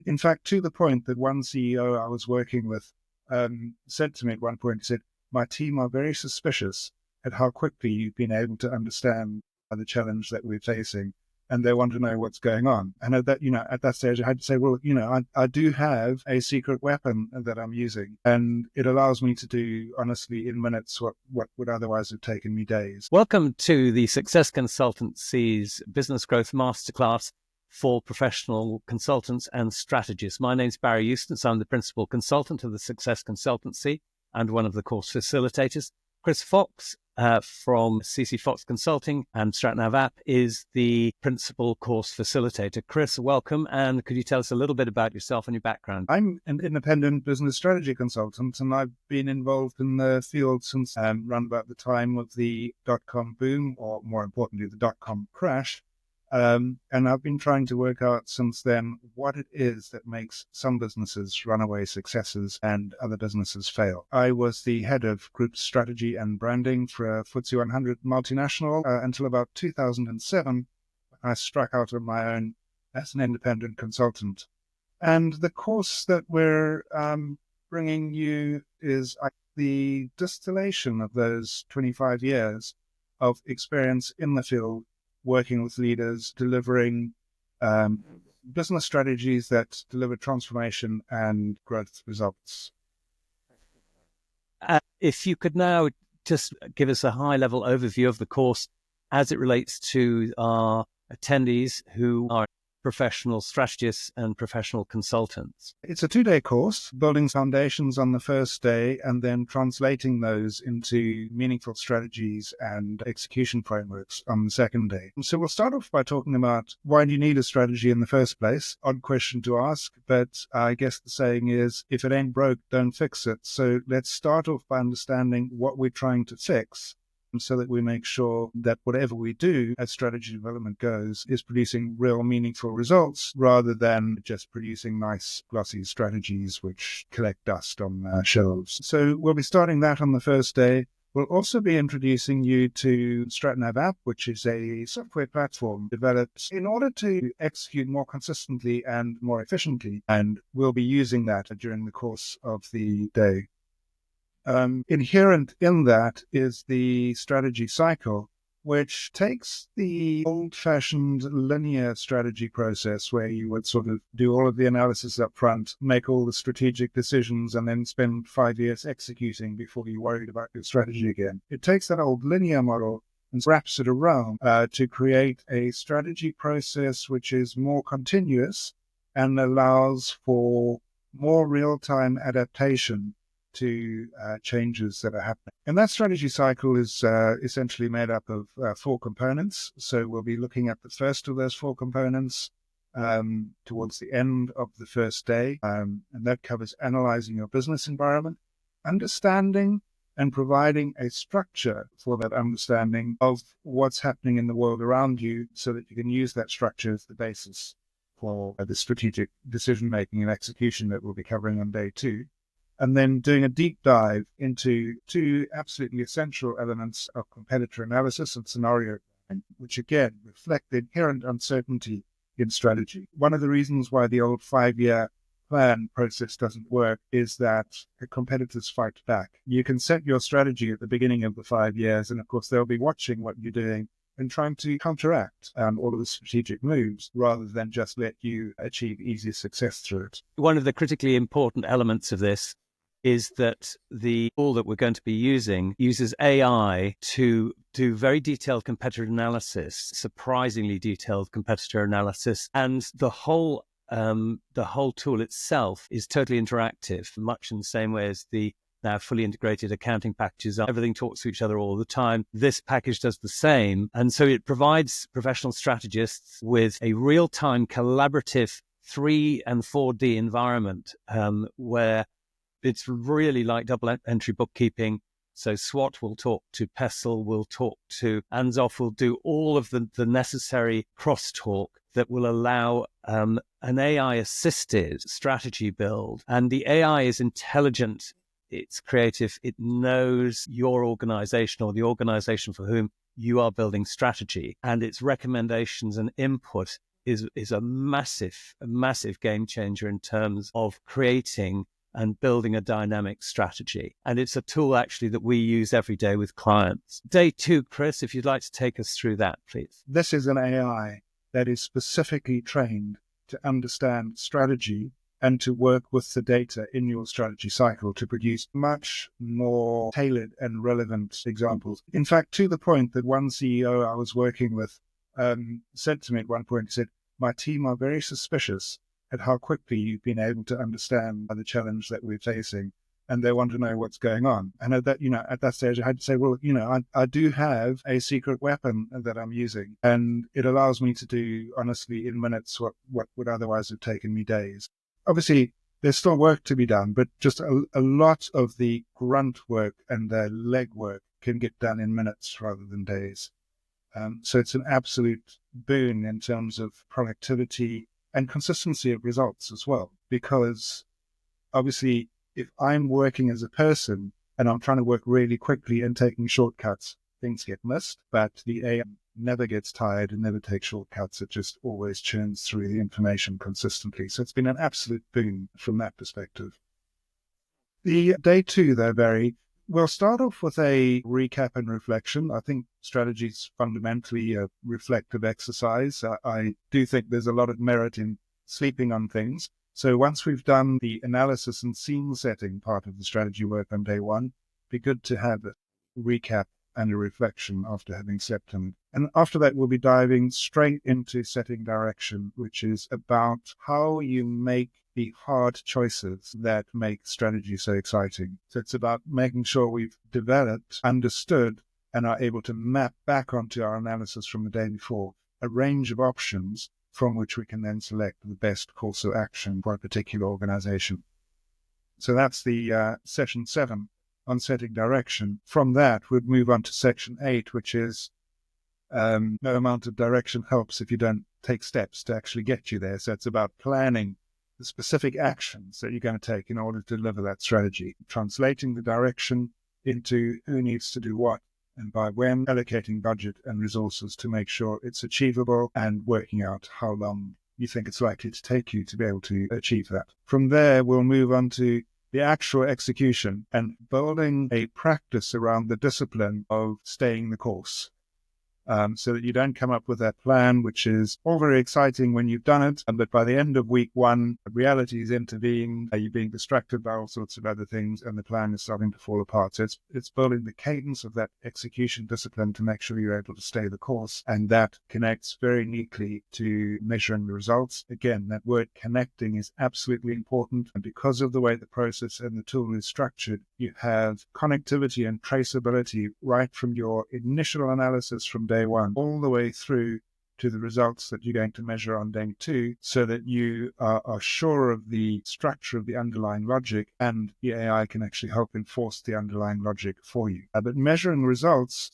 In fact, to the point that one CEO I was working with said to me at one point, he said, "My team are very suspicious at how quickly you've been able to understand the challenge that we're facing, and they want to know what's going on." And at that stage, I had to say, well, I do have a secret weapon that I'm using, and it allows me to do, honestly, in minutes what would otherwise have taken me days. Welcome to the Success Consultancy's Business Growth Masterclass for Professional Consultants and Strategists. My name's Barry Eustance. I'm the Principal Consultant of the Success Consultancy and one of the course facilitators. Chris Fox from CC Fox Consulting and StratNav App is the Principal Course Facilitator. Chris, welcome. And could you tell us a little bit about yourself and your background? I'm an independent business strategy consultant, and I've been involved in the field since around about the time of the dot-com boom, or more importantly, the dot-com crash. And I've been trying to work out since then what it is that makes some businesses runaway successes and other businesses fail. I was the head of group strategy and branding for a FTSE 100 multinational until about 2007. I struck out on my own as an independent consultant. And the course that we're bringing you is the distillation of those 25 years of experience in the field, working with leaders, delivering business strategies that deliver transformation and growth results. If you could now just give us a high-level overview of the course as it relates to our attendees who are professional strategists and professional consultants. It's a 2-day course, building foundations on the first day and then translating those into meaningful strategies and execution frameworks on the second day. So we'll start off by talking about why do you need a strategy in the first place? Odd question to ask, but I guess the saying is, if it ain't broke, don't fix it. So let's start off by understanding what we're trying to fix, so that we make sure that whatever we do as strategy development goes is producing real meaningful results rather than just producing nice glossy strategies which collect dust on shelves. So we'll be starting that on the first day. We'll also be introducing you to StratNav App, which is a software platform developed in order to execute more consistently and more efficiently, and we'll be using that during the course of the day. Inherent in that is the strategy cycle, which takes the old-fashioned linear strategy process where you would sort of do all of the analysis up front, make all the strategic decisions, and then spend 5 years executing before you worried about your strategy again. It takes that old linear model and wraps it around to create a strategy process which is more continuous and allows for more real-time adaptation to changes that are happening. And that strategy cycle is essentially made up of 4 components. So we'll be looking at the first of those 4 components towards the end of the first day. And that covers analyzing your business environment, understanding and providing a structure for that understanding of what's happening in the world around you so that you can use that structure as the basis for the strategic decision-making and execution that we'll be covering on day 2. And then doing a deep dive into 2 absolutely essential elements of competitor analysis and scenario planning, which again reflect the inherent uncertainty in strategy. One of the reasons why the old 5-year plan process doesn't work is that the competitors fight back. You can set your strategy at the beginning of the 5 years, and of course they'll be watching what you're doing and trying to counteract all of the strategic moves rather than just let you achieve easy success through it. One of the critically important elements of this is that the tool that we're going to be using uses AI to do very detailed competitor analysis, surprisingly detailed competitor analysis, and the whole tool itself is totally interactive, much in the same way as the now fully integrated accounting packages are. Everything talks to each other all the time. This package does the same, and so it provides professional strategists with a real-time collaborative 3 and 4D environment where it's really like double entry bookkeeping. So SWOT will talk to PESTLE, will talk to ANZOF, will do all of the necessary crosstalk that will allow an AI-assisted strategy build. And the AI is intelligent, it's creative, it knows your organization or the organization for whom you are building strategy, and its recommendations and input is a massive game changer in terms of creating and building a dynamic strategy. And it's a tool actually that we use every day with clients. Day 2, Chris, if you'd like to take us through that, please. This is an AI that is specifically trained to understand strategy and to work with the data in your strategy cycle to produce much more tailored and relevant examples. In fact, to the point that one CEO I was working with said to me at one point, he said, "My team are very suspicious at how quickly you've been able to understand the challenge that we're facing, and they want to know what's going on." And at that stage, I had to say, well, I do have a secret weapon that I'm using, and it allows me to do, honestly, in minutes what would otherwise have taken me days. Obviously, there's still work to be done, but just a lot of the grunt work and the leg work can get done in minutes rather than days. So it's an absolute boon in terms of productivity and consistency of results as well, because obviously if I'm working as a person and I'm trying to work really quickly and taking shortcuts, things get missed, but the AI never gets tired and never takes shortcuts. It just always churns through the information consistently. So it's been an absolute boon from that perspective. The day 2, though, Barry, we'll start off with a recap and reflection. I think strategy is fundamentally a reflective exercise. I do think there's a lot of merit in sleeping on things. So once we've done the analysis and scene setting part of the strategy work on day 1, it'd be good to have a recap and a reflection after having slept on it. And after that, we'll be diving straight into setting direction, which is about how you make the hard choices that make strategy so exciting. So it's about making sure we've developed, understood, and are able to map back onto our analysis from the day before a range of options from which we can then select the best course of action for a particular organization. So that's the session 7 on setting direction. From that, we'd move on to section 8, which is no amount of direction helps if you don't take steps to actually get you there. So it's about planning the specific actions that you're going to take in order to deliver that strategy, translating the direction into who needs to do what and by when, allocating budget and resources to make sure it's achievable, and working out how long you think it's likely to take you to be able to achieve that. From there, we'll move on to the actual execution and building a practice around the discipline of staying the course. So that you don't come up with that plan, which is all very exciting when you've done it, but by the end of week 1, reality's intervened, you're being distracted by all sorts of other things, and the plan is starting to fall apart. So it's building the cadence of that execution discipline to make sure you're able to stay the course, and that connects very neatly to measuring the results. Again, that word connecting is absolutely important, and because of the way the process and the tool is structured, you have connectivity and traceability right from your initial analysis from day 1 all the way through to the results that you're going to measure on day 2, so that you are sure of the structure of the underlying logic, and the AI can actually help enforce the underlying logic for you. But measuring results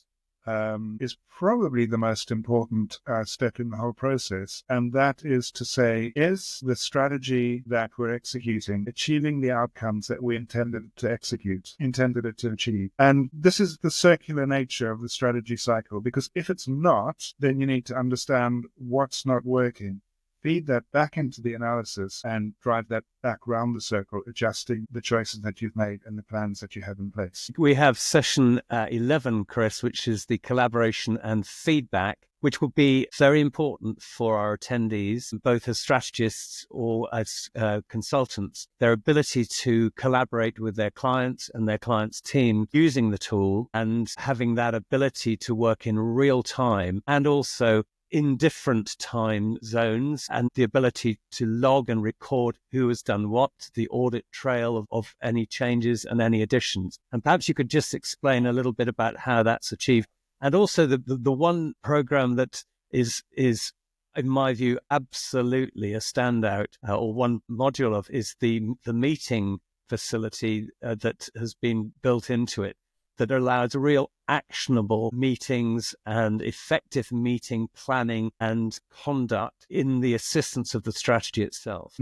is probably the most important step in the whole process. And that is to say, is the strategy that we're executing achieving the outcomes that we intended it to achieve? And this is the circular nature of the strategy cycle, because if it's not, then you need to understand what's not working, feed that back into the analysis, and drive that back round the circle, adjusting the choices that you've made and the plans that you have in place. We have session 11, Chris, which is the collaboration and feedback, which will be very important for our attendees, both as strategists or as consultants. Their ability to collaborate with their clients and their clients' team using the tool, and having that ability to work in real time and also in different time zones, and the ability to log and record who has done what, the audit trail of any changes and any additions. And perhaps you could just explain a little bit about how that's achieved. And also the one program that is in my view absolutely a standout, or one module of, is the meeting facility that has been built into it, that allows real actionable meetings and effective meeting planning and conduct in the assistance of the strategy itself.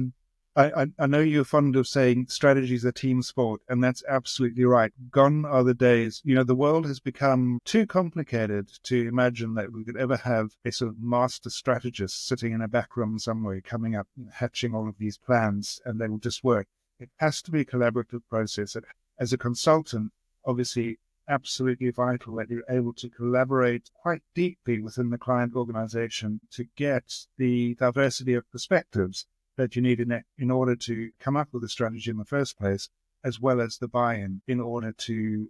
I know you're fond of saying strategy is a team sport, and that's absolutely right. Gone are the days. The world has become too complicated to imagine that we could ever have a sort of master strategist sitting in a back room somewhere, coming up, hatching all of these plans, and they will just work. It has to be a collaborative process. As a consultant, obviously, absolutely vital that you're able to collaborate quite deeply within the client organization to get the diversity of perspectives that you need in order to come up with a strategy in the first place, as well as the buy-in in order to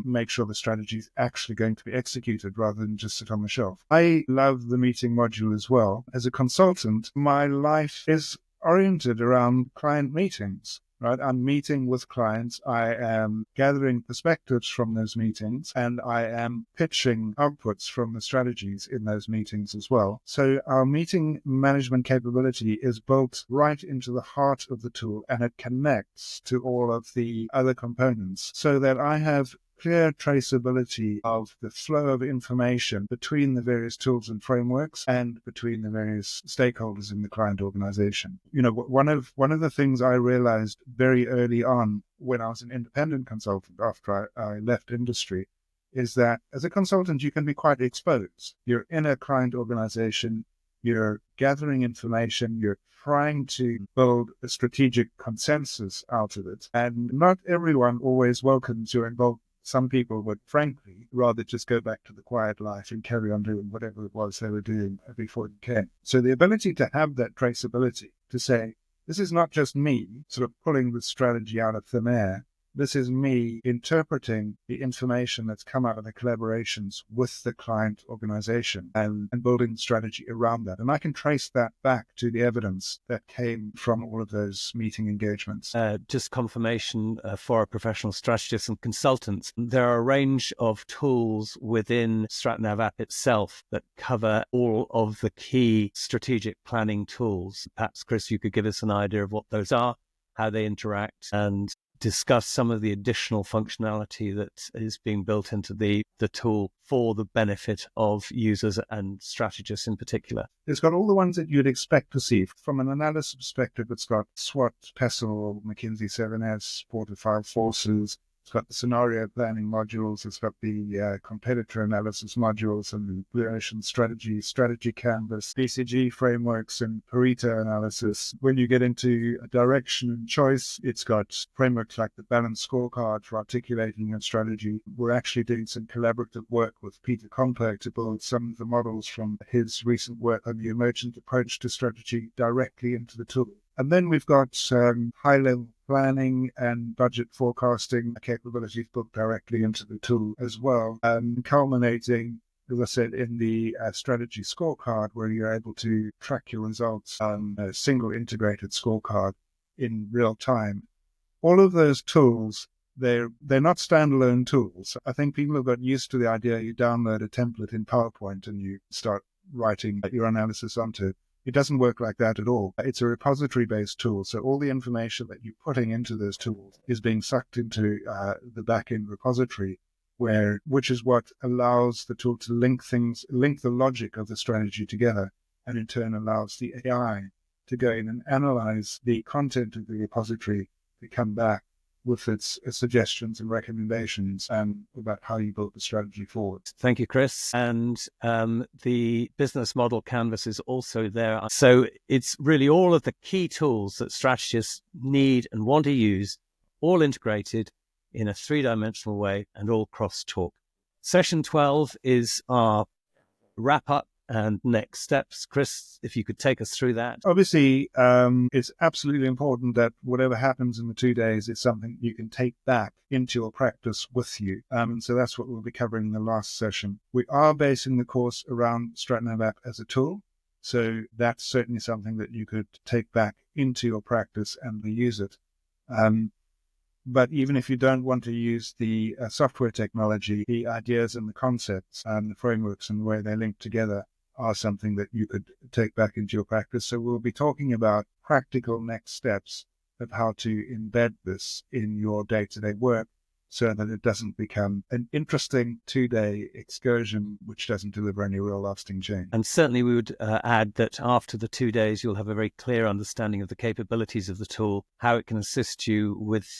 make sure the strategy is actually going to be executed rather than just sit on the shelf. I love the meeting module as well. As a consultant, my life is oriented around client meetings. Right? I'm meeting with clients. I am gathering perspectives from those meetings, and I am pitching outputs from the strategies in those meetings as well. So our meeting management capability is built right into the heart of the tool, and it connects to all of the other components so that I have clear traceability of the flow of information between the various tools and frameworks and between the various stakeholders in the client organization. One of the things I realized very early on when I was an independent consultant after I left industry is that as a consultant, you can be quite exposed. You're in a client organization, you're gathering information, you're trying to build a strategic consensus out of it. And not everyone always welcomes your involvement. Some people would, frankly, rather just go back to the quiet life and carry on doing whatever it was they were doing before you came. So the ability to have that traceability, to say, this is not just me sort of pulling the strategy out of thin air. This is me interpreting the information that's come out of the collaborations with the client organization and building strategy around that. And I can trace that back to the evidence that came from all of those meeting engagements. Just confirmation for our professional strategists and consultants. There are a range of tools within StratNav app itself that cover all of the key strategic planning tools. Perhaps, Chris, you could give us an idea of what those are, how they interact, and discuss some of the additional functionality that is being built into the tool for the benefit of users and strategists in particular. It's got all the ones that you'd expect to see. From an analysis perspective, it's got SWOT, PESTLE, McKinsey 7S, 4-5 forces. It's got the scenario planning modules. It's got the competitor analysis modules and the relation strategy canvas, BCG frameworks, and Pareto analysis. When you get into direction and choice, it's got frameworks like the balanced scorecard for articulating a strategy. We're actually doing some collaborative work with Peter Comper to build some of the models from his recent work on the emergent approach to strategy directly into the tool. And then we've got high-level planning and budget forecasting capabilities built directly into the tool as well, culminating, as I said, in the strategy scorecard, where you're able to track your results on a single integrated scorecard in real time. All of those tools, they're not standalone tools. I think people have got used to the idea you download a template in PowerPoint and you start writing your analysis onto it. It doesn't work like that at all. It's a repository-based tool, so all the information that you're putting into those tools is being sucked into the back-end repository, which is what allows the tool to link the logic of the strategy together, and in turn allows the AI to go in and analyze the content of the repository to come back with its suggestions and recommendations about how you build the strategy forward. Thank you, Chris. And the business model canvas is also there. So it's really all of the key tools that strategists need and want to use, all integrated in a three-dimensional way and all cross-talk. Session 12 is our wrap-up and next steps. Chris, if you could take us through that. Obviously, it's absolutely important that whatever happens in the 2 days is something you can take back into your practice with you. So that's what we'll be covering in the last session. We are basing the course around StratNav app as a tool. So that's certainly something that you could take back into your practice and reuse it. But even if you don't want to use the software technology, the ideas and the concepts and the frameworks and the way they link together are something that you could take back into your practice. So we'll be talking about practical next steps of how to embed this in your day-to-day work so that it doesn't become an interesting 2-day excursion which doesn't deliver any real lasting change. And certainly we would add that after the 2 days, you'll have a very clear understanding of the capabilities of the tool, how it can assist you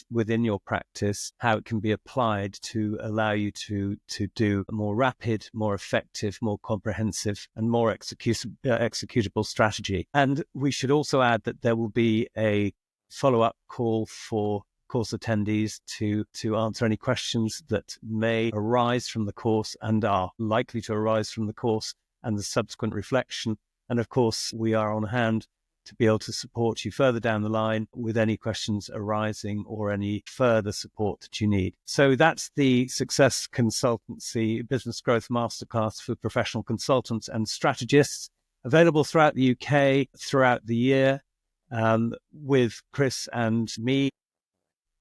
within your practice, how it can be applied to allow you to do a more rapid, more effective, more comprehensive, and more executable strategy. And we should also add that there will be a follow-up call for course attendees to answer any questions that may arise from the course and are likely to arise from the course and the subsequent reflection. And of course, we are on hand to be able to support you further down the line with any questions arising or any further support that you need. So that's the Success Consultancy Business Growth Masterclass for Professional Consultants and Strategists, available throughout the UK throughout the year. With Chris and me,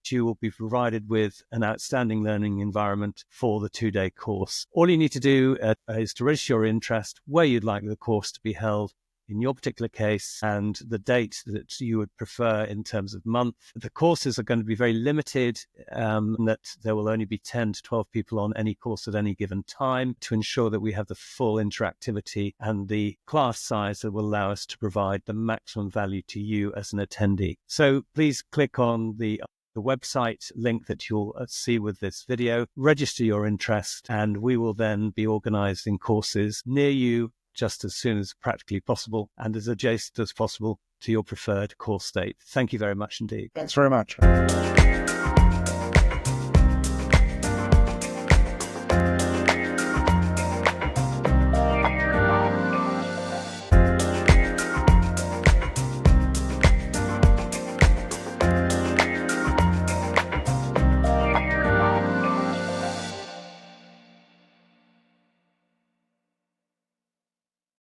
you will be provided with an outstanding learning environment for the 2-day course. All you need to do is to register your interest, where you'd like the course to be held in your particular case, and the date that you would prefer in terms of month. The courses are going to be very limited, that there will only be 10 to 12 people on any course at any given time to ensure that we have the full interactivity and the class size that will allow us to provide the maximum value to you as an attendee. So please click on the website link that you'll see with this video, register your interest, and we will then be organising courses near you just as soon as practically possible and as adjacent as possible to your preferred course date. Thank you very much indeed. Thanks very much.